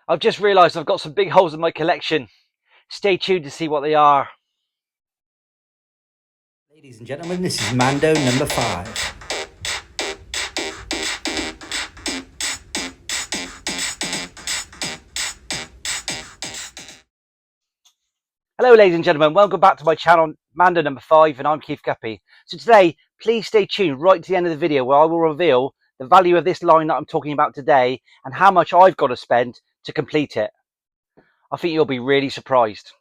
I've just realised I've got some big holes in my collection. Stay tuned to see what they are. Ladies and gentlemen, this is Mando number 5. Hello ladies and gentlemen, welcome back to my channel, Mando number 5, and I'm Keith Guppy. So today, please stay tuned right to the end of the video where I will reveal the value of this line that I'm talking about today and how much I've got to spend to complete it. I think you'll be really surprised.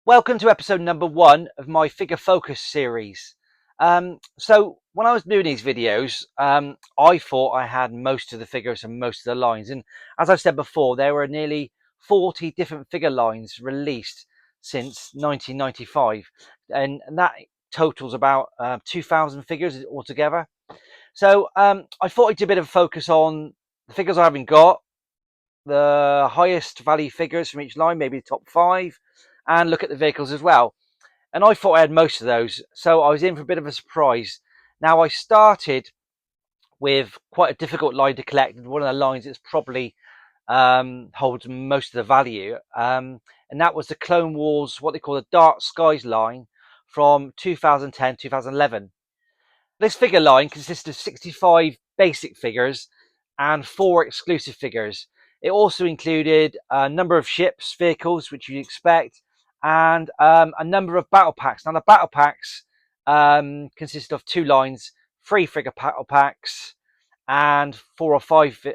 Welcome to episode number 1 of my Figure Focus series. So when I was doing these videos, I thought I had most of the figures and most of the lines. And as I've said before, there were nearly 40 different figure lines released since 1995. And that totals about 2,000 figures altogether. So I thought I'd do a bit of a focus on the figures I haven't got, the highest value figures from each line, maybe the top 5, and look at the vehicles as well. And I thought I had most of those, so I was in for a bit of a surprise. Now, I started with quite a difficult line to collect, and one of the lines that's probably holds most of the value, and that was the Clone Wars, what they call the Dark Skies line from 2010-2011. This figure line consists of 65 basic figures and 4 exclusive figures. It also included a number of ships, vehicles, which you'd expect, and a number of battle packs. Now, the battle packs consist of 2 lines, 3 figure battle packs, and 4 or 5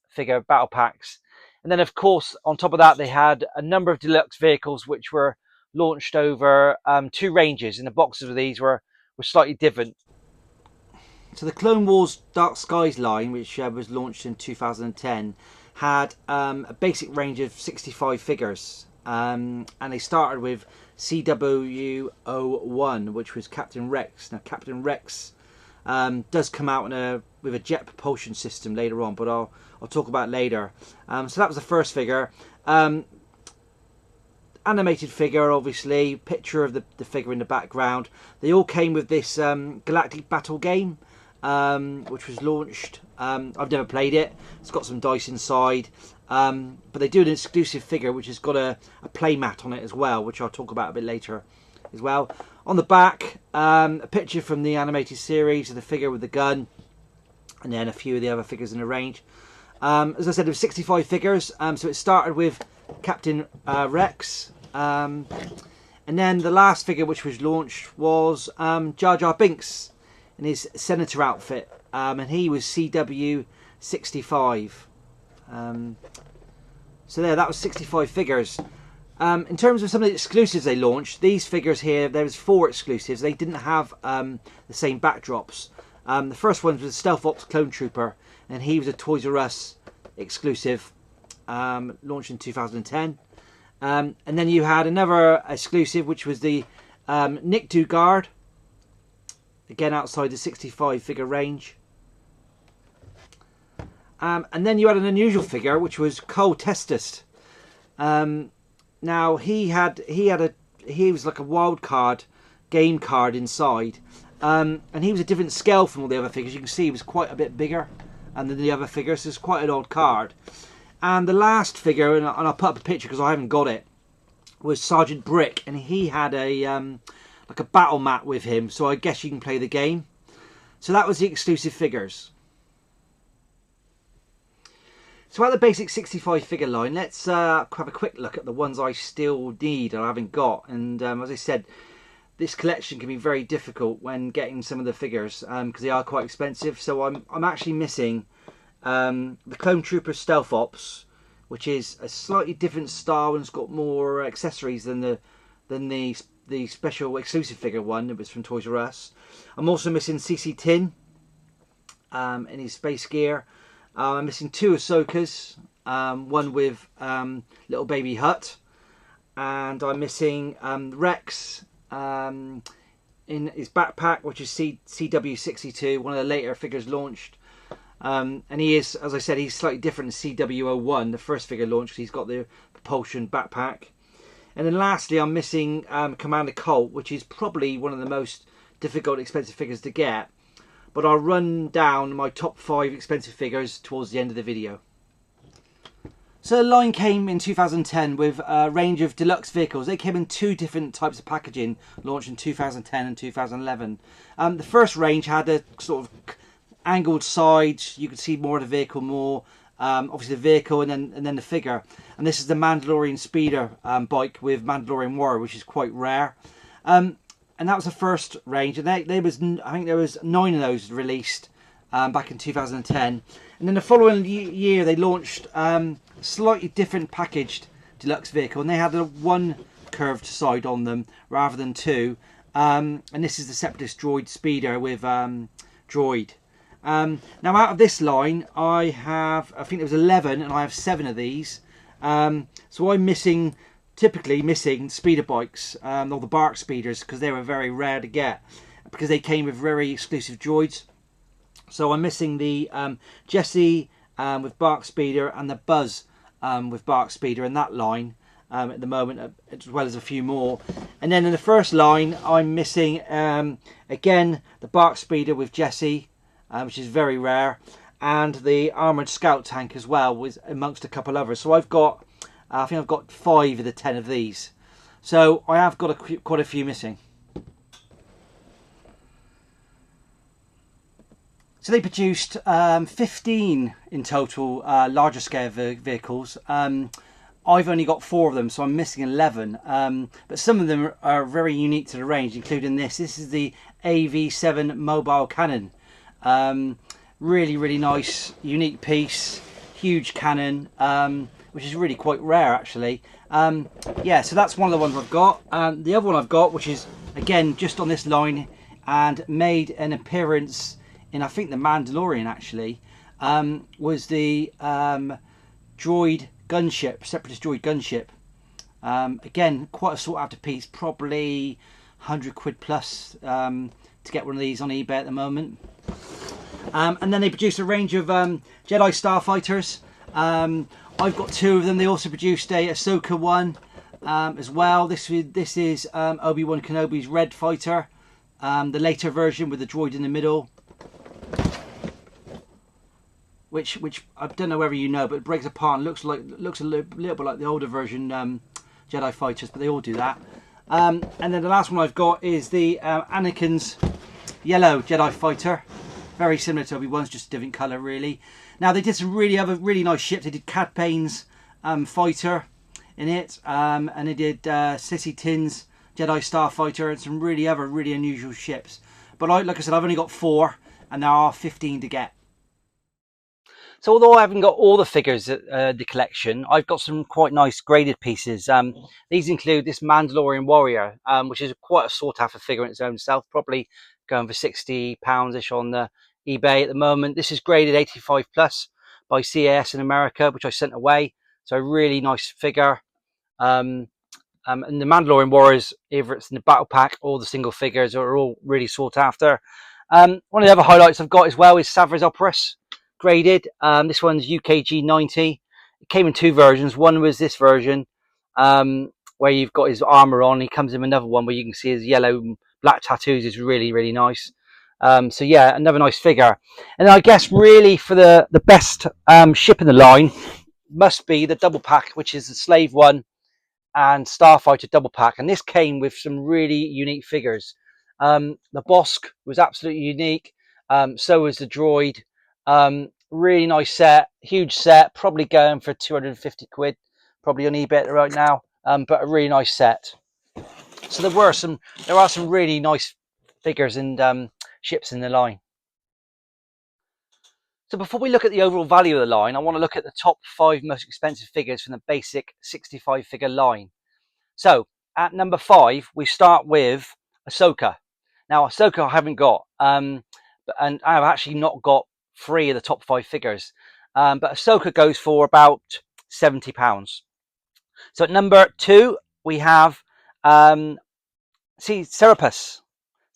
figure battle packs. And then, of course, on top of that, they had a number of deluxe vehicles which were launched over 2 ranges, and the boxes of these were slightly different. So the Clone Wars Dark Skies line, which was launched in 2010, had a basic range of 65 figures. And they started with CW01, which was Captain Rex. Now, Captain Rex does come out with a jet propulsion system later on, but I'll talk about it later. So that was the first figure. Animated figure, obviously, picture of the figure in the background. They all came with this Galactic Battle game, which was launched. I've never played it. It's got some dice inside, but they do an exclusive figure which has got a play mat on it as well, which I'll talk about a bit later as well. On the back, a picture from the animated series of the figure with the gun, and then a few of the other figures in the range. As I said, there were 65 figures, so it started with Captain Rex, and then the last figure which was launched was Jar Jar Binks in his senator outfit, and he was CW65. So there, that was 65 figures. In terms of some of the exclusives they launched, these figures here, there was 4 exclusives. They didn't have the same backdrops. The first one was Stealth Ops Clone Trooper, and he was a Toys R Us exclusive, launched in 2010. And then you had another exclusive, which was the Nikto Guard, again outside the 65 figure range. And then you had an unusual figure, which was Cole Testis. Now he was like a wild card game card inside, and he was a different scale from all the other figures. You can see he was quite a bit bigger than the other figures. So it's quite an odd card. And the last figure, and I'll put up a picture because I haven't got it, was Sergeant Brick, and he had a like a battle mat with him. So I guess you can play the game. So that was the exclusive figures. So at the basic 65 figure line, let's have a quick look at the ones I still need and I haven't got. And as I said, this collection can be very difficult when getting some of the figures because they are quite expensive. So I'm actually missing the Clone Trooper Stealth Ops, which is a slightly different style and it's got more accessories than the special exclusive figure one that was from Toys R Us. I'm also missing CC Tin in his space gear. I'm missing 2 Ahsokas, one with little baby Hut, and I'm missing Rex in his backpack, which is CW62, one of the later figures launched. And he is, as I said, he's slightly different than CW01, the first figure launched, because he's got the propulsion backpack. And then lastly, I'm missing Commander Colt, which is probably one of the most difficult, expensive figures to get. But I'll run down my top 5 expensive figures towards the end of the video. So the line came in 2010 with a range of deluxe vehicles. They came in two different types of packaging, launched in 2010 and 2011. The first range had a sort of angled sides. You could see more of the vehicle, more obviously the vehicle, and then the figure. And this is the Mandalorian speeder bike with Mandalorian Warrior, which is quite rare. And that was the first range, and I think there was 9 of those released back in 2010. And then the following year they launched slightly different packaged deluxe vehicle, and they had one curved side on them rather than two. And this is the Separatist Droid Speeder with Droid. Now out of this line I think there was 11, and I have 7 of these. So I'm typically missing speeder bikes, or the Bark speeders, because they were very rare to get, because they came with very exclusive droids. So I'm missing the Jesse with Bark speeder and the Buzz with Bark speeder in that line at the moment, as well as a few more. And then in the first line I'm missing again the Bark speeder with Jesse, which is very rare, and the armoured scout tank as well, with amongst a couple others. So I think I've got 5 of the 10 of these. So I have got quite a few missing. So they produced 15 in total larger scale vehicles. I've only got 4 of them, so I'm missing 11. But some of them are very unique to the range, including this. This is the AV7 mobile cannon. Really, really nice, unique piece, huge cannon, which is really quite rare actually. Yeah, so that's one of the ones I've got. The other one I've got, which is again just on this line and made an appearance in, I think, the Mandalorian actually, was the droid gunship, Separatist droid gunship. Again, quite a sought after piece, probably 100 quid plus to get one of these on eBay at the moment. And then they produced a range of Jedi starfighters. I've got 2 of them. They also produced a Ahsoka one as well. This is Obi-Wan Kenobi's Red Fighter, the later version with the droid in the middle, which I don't know whether you know, but it breaks apart and looks a little bit like the older version Jedi fighters, but they all do that. And then the last one I've got is the Anakin's yellow Jedi fighter, very similar to Obi-Wan's, just a different colour really. Now they did some really nice ships. They did Cad Bane's fighter in it, and they did Sissy Tin's Jedi Starfighter, and some really unusual ships. But like I said, I've only got 4, and there are 15 to get. So although I haven't got all the figures at the collection, I've got some quite nice graded pieces. These include this Mandalorian Warrior, which is quite a sought after figure in its own self, probably going for £60-ish on the eBay at the moment. This is graded 85 plus by CAS in America, which I sent away. So a really nice figure. And the Mandalorian Warriors, either it's in the battle pack or the single figures, are all really sought after. One of the other highlights I've got as well is Savras Operas, graded. This one's UKG 90. It came in 2 versions. One was this version, where you've got his armor on. He comes in another one where you can see his yellow and black tattoos. Is really nice. So yeah, another nice figure. And I guess really for the best ship in the line must be the double pack, which is the Slave One and Starfighter double pack. And this came with some really unique figures. The Bosk was absolutely unique. So was the droid. Really nice set, huge set, probably going for 250 quid, probably on eBay right now. But a really nice set. So there are some really nice figures and ships in the line. So before we look at the overall value of the line, I want to look at the top 5 most expensive figures from the basic 65 figure line. So at number 5, we start with Ahsoka. Now Ahsoka I haven't got, and I've actually not got 3 of the top 5 figures. But Ahsoka goes for about £70. So at number 2, we have Serapis.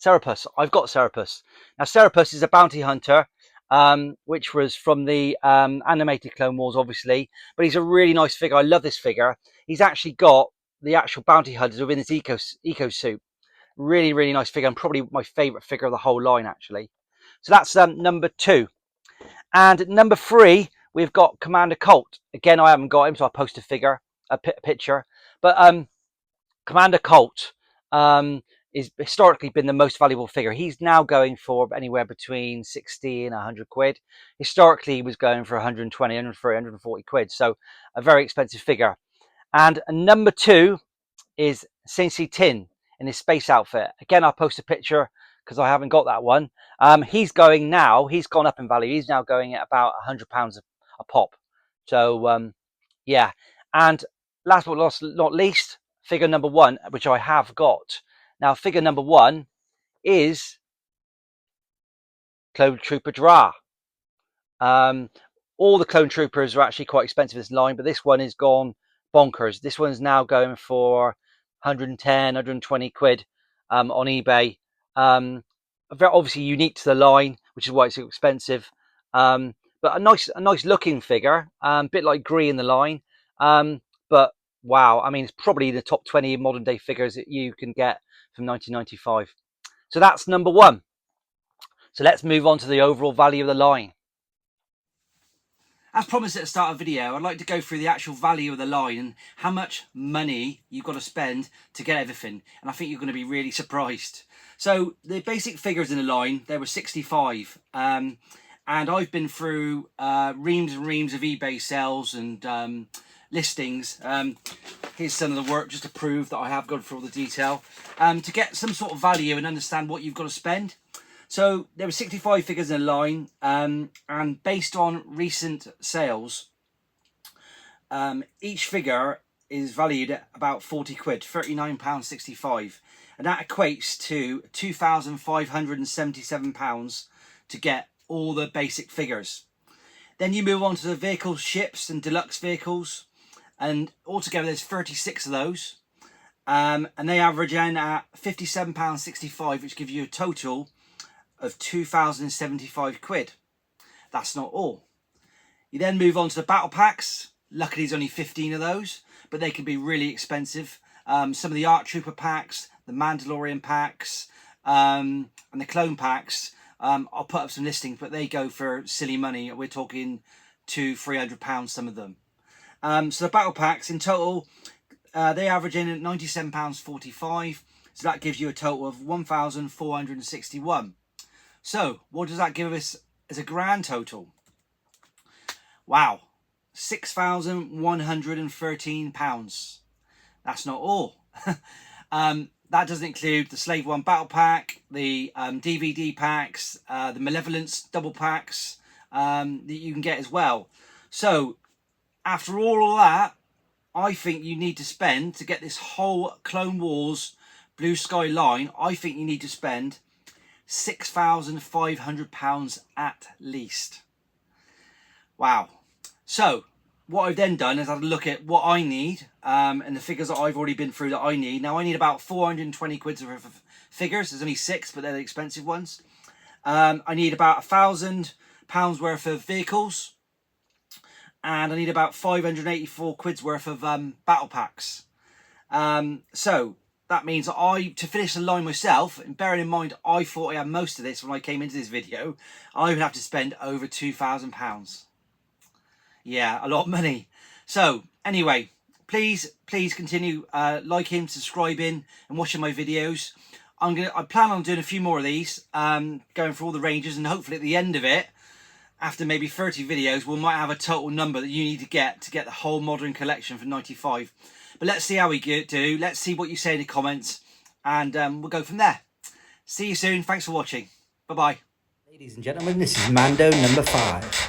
I've got Serapis. Now Serapis is a bounty hunter, which was from the animated Clone Wars, obviously. But he's a really nice figure. I love this figure. He's actually got the actual bounty hunters within his eco suit. Really nice figure, and probably my favourite figure of the whole line, actually. So that's number 2. And at number 3, we've got Commander Colt. Again, I haven't got him, so I'll post a picture. But Commander Colt is historically been the most valuable figure. He's now going for anywhere between 60 and 100 quid. Historically, he was going for 120, 130, 140 quid. So a very expensive figure. And number 2 is Sensei Tin in his space outfit. Again, I'll post a picture because I haven't got that one. He's gone up in value. He's now going at about £100 a pop. So yeah. And last but not least, figure number 1, which I have got. Now, figure number 1 is Clone Trooper Dra. All the Clone Troopers are actually quite expensive in this line, but this one is gone bonkers. This one's now going for 110, 120 quid on eBay. Very obviously unique to the line, which is why it's so expensive. But a nice looking figure, a bit like Gree in the line. But wow, I mean, it's probably the top 20 modern day figures that you can get from 1995. So that's number 1. So let's move on to the overall value of the line. As promised at the start of the video, I'd like to go through the actual value of the line and how much money you've got to spend to get everything. And I think you're going to be really surprised. So the basic figures in the line, there were 65. And I've been through reams and reams of eBay sales and listings. Here's some of the work just to prove that I have gone through all the detail. To get some sort of value and understand what you've got to spend. So there were 65 figures in a line, and based on recent sales, each figure is valued at about 40 quid, £39.65, and that equates to £2,577 to get all the basic figures. Then you move on to the vehicle ships and deluxe vehicles, and altogether there's 36 of those, and they average in at £57.65, which gives you a total of 2,075 quid. That's not all. You then move on to the battle packs. Luckily there's only 15 of those, but they can be really expensive. Some of the ARC Trooper packs, the Mandalorian packs, and the clone packs, I'll put up some listings, but they go for silly money. We're talking £200-300 some of them. So the battle packs in total, they average in at £97.45, so that gives you a total of 1,461. So, what does that give us as a grand total? Wow, £6,113. That's not all. That doesn't include the Slave One Battle Pack, the DVD packs, the Malevolence double packs that you can get as well. So, after all of that, I think you need to spend, to get this whole Clone Wars Blue Sky line, I think you need to spend £6,500 at least. Wow. So what I've then done is I've looked at what I need and the figures that I've already been through that I need. Now I need about 420 quid worth of figures. There's only 6, but they're the expensive ones. I need about £1,000 worth of vehicles, and I need about 584 quid's worth of battle packs. So that means that to finish the line myself, and bearing in mind I thought I had most of this when I came into this video, I would have to spend over £2,000. Yeah, a lot of money. So anyway, please continue liking, subscribing and watching my videos. I plan on doing a few more of these, going for all the ranges, and hopefully at the end of it, after maybe 30 videos, we might have a total number that you need to get the whole modern collection for 95. But let's see how we do. Let's see what you say in the comments, and we'll go from there. See you soon. Thanks for watching. Bye-bye. Ladies and gentlemen, this is Mando number 5.